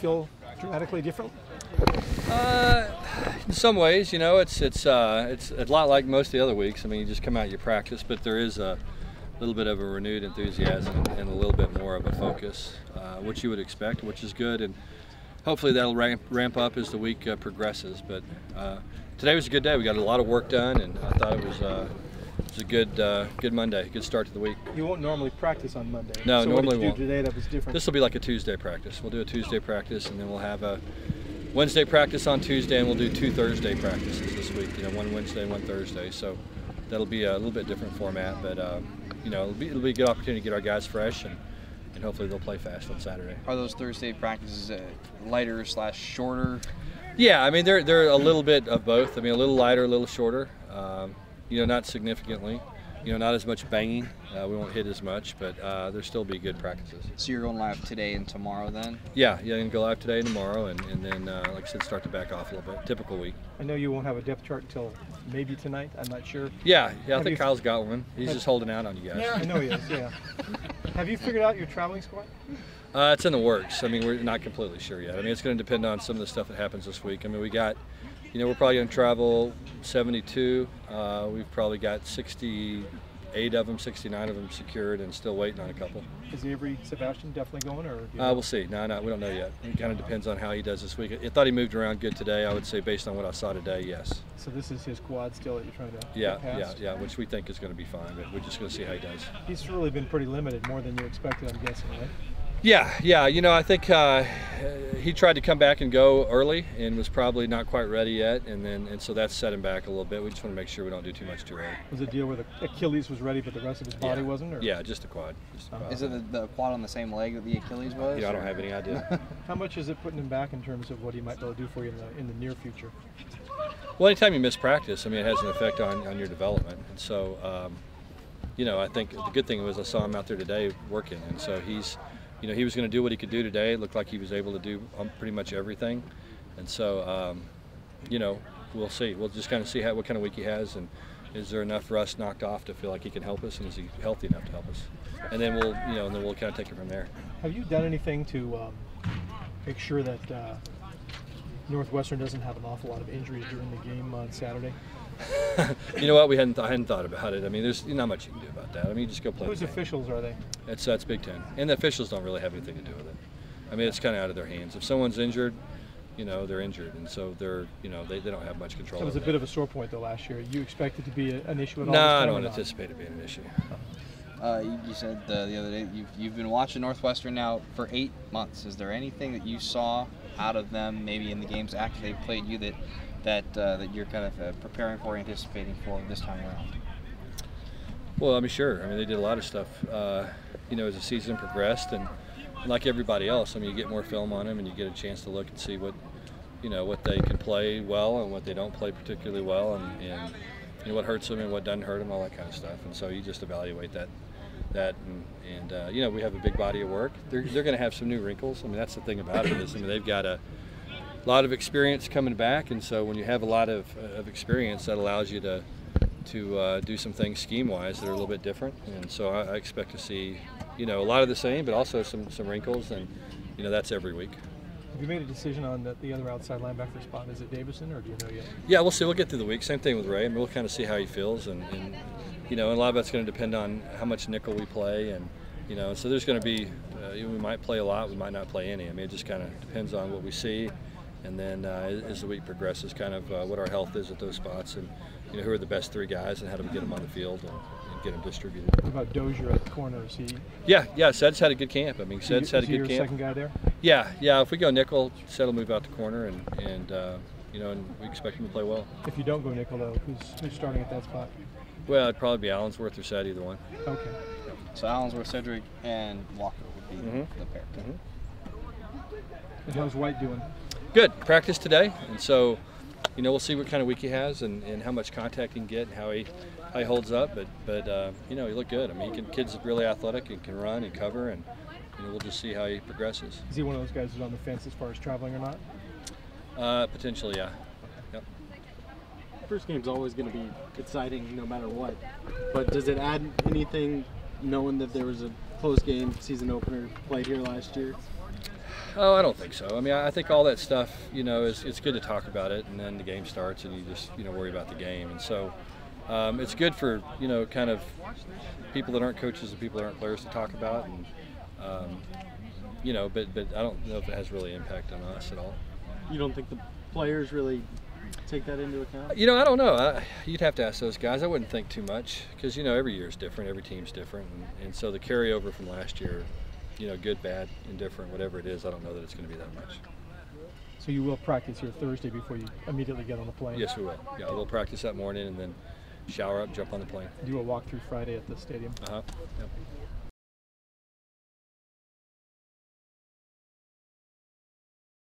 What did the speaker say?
feel dramatically different? In some ways, you know, it's a lot like most of the other weeks. I mean, you just come out, you practice, but there is a little bit of a renewed enthusiasm and a little bit more of a focus, which you would expect, which is good, and hopefully that'll ramp up as the week progresses. But today was a good day. We got a lot of work done, and I thought it was a good Monday, good start to the week. You won't normally practice on Monday. No, so normally what did you won't. do today that was different? This will be like a Tuesday practice. We'll do a Tuesday practice, and then we'll have a Wednesday practice on Tuesday, and we'll do 2 Thursday practices this week. You know, 1 Wednesday, 1 Thursday. So that'll be a little bit different format, but you know, it'll be a good opportunity to get our guys fresh, and hopefully they'll play fast on Saturday. Are those Thursday practices lighter / shorter? Yeah, I mean they're a little bit of both. I mean, a little lighter, a little shorter. You know, not significantly. You know, not as much banging. We won't hit as much, but there'll still be good practices. So you're going live today and tomorrow then? Yeah, I'm going to go live today and tomorrow, and then, like I said, start to back off a little bit. Typical week. I know you won't have a depth chart until maybe tonight. I'm not sure. Yeah, I think Kyle's got one. He's just holding out on you guys. Yeah, I know he is, yeah. Have you figured out your traveling squad? It's in the works. I mean, we're not completely sure yet. I mean, it's going to depend on some of the stuff that happens this week. I mean, we got, you know, we're probably going to travel 72. We've probably got 68 of them, 69 of them secured, and still waiting on a couple. Is Avery Sebastian definitely going, or? We'll see. No, we don't know yet. It kind of depends on how he does this week. I thought he moved around good today. I would say, based on what I saw today, yes. So this is his quad still that you're trying to get past? Yeah, which we think is going to be fine, but we're just going to see how he does. He's really been pretty limited, more than you expected, I'm guessing, right? Yeah. You know, I think he tried to come back and go early and was probably not quite ready yet, and so that's set him back a little bit. We just want to make sure we don't do too much too early. Was it a deal where the Achilles was ready, but the rest of his body wasn't? Or? Yeah, just the quad. Is it the quad on the same leg that the Achilles was? Yeah, I don't have any idea. How much is it putting him back in terms of what he might be able to do for you in the near future? Well, anytime you miss practice, I mean, it has an effect on your development. And so, you know, I think the good thing was I saw him out there today working, and so he's, you know, he was going to do what he could do today. It looked like he was able to do pretty much everything. And so, you know, we'll see. We'll just kind of see what kind of week he has, and is there enough rust knocked off to feel like he can help us, and is he healthy enough to help us? And then we'll, you know, and then we'll kind of take it from there. Have you done anything to make sure that Northwestern doesn't have an awful lot of injuries during the game on Saturday? You know what? I hadn't thought about it. I mean, there's not much you can do about that. I mean, you just go play. Whose officials are they? That's Big Ten, and the officials don't really have anything to do with it. I mean, it's kind of out of their hands. If someone's injured, you know, they're injured, and so they're, you know, they don't have much control. That was a bit of a sore point though last year. You expect it to be an issue at all? No, I don't anticipate it being an issue. You said the other day you've been watching Northwestern now for 8 months. Is there anything that you saw out of them, maybe in the games after they played you, that you're kind of preparing for, anticipating for this time around? Well, I mean, sure. I mean, they did a lot of stuff, you know, as the season progressed, and like everybody else, I mean, you get more film on them, and you get a chance to look and see what, you know, what they can play well and what they don't play particularly well, and you know, what hurts them and what doesn't hurt them, all that kind of stuff. And so you just evaluate that, and you know, we have a big body of work. They're going to have some new wrinkles. I mean, that's the thing about it is, I mean, they've got a lot of experience coming back, and so when you have a lot of experience, that allows you to do some things scheme-wise that are a little bit different. And so I expect to see, you know, a lot of the same, but also some wrinkles, and you know, that's every week. Have you made a decision on the other outside linebacker spot? Is it Davison, or do you know yet? Yeah, we'll see. We'll get through the week. Same thing with Ray. I mean, we'll kind of see how he feels, and you know, and a lot of that's going to depend on how much nickel we play, and you know, so there's going to be we might play a lot, we might not play any. I mean, it just kind of depends on what we see, and then as the week progresses, kind of what our health is at those spots, and you know, who are the best 3 guys, and how do we get them on the field and get them distributed. What about Dozier at the corner? Is he? Yeah. Sed's had a good camp. I mean, Sed's had a good camp. Is he your second guy there? Yeah. If we go nickel, Sed will move out the corner, and you know, and we expect him to play well. If you don't go nickel, though, who's starting at that spot? Well, it'd probably be Allensworth or Sed, either one. Okay. So Allensworth, Cedric, and Walker would be the pair. And how's White doing? Good. Practice today, and so, you know, we'll see what kind of week he has and how much contact he can get and how he holds up. But you know, he looked good. I mean, kid's really athletic and can run and cover, and you know, we'll just see how he progresses. Is he one of those guys who's on the fence as far as traveling or not? Potentially, yeah. Yep. First game's always going to be exciting no matter what. But does it add anything knowing that there was a close game season opener played here last year? Oh, I don't think so. I mean, I think all that stuff, you know, it's good to talk about it, and then the game starts, and you just, you know, worry about the game. And so it's good for, you know, kind of people that aren't coaches and people that aren't players to talk about, and you know, but I don't know if it has really impact on us at all. You don't think the players really take that into account? You know, I don't know. You'd have to ask those guys. I wouldn't think too much because, you know, every year is different, every team's different, and so the carryover from last year, you know, good, bad, indifferent, whatever it is, I don't know that it's going to be that much. So you will practice here Thursday before you immediately get on the plane? Yes, we will. Yeah, we'll practice that morning and then shower up, jump on the plane. Do a walkthrough Friday at the stadium? Uh-huh. Yep.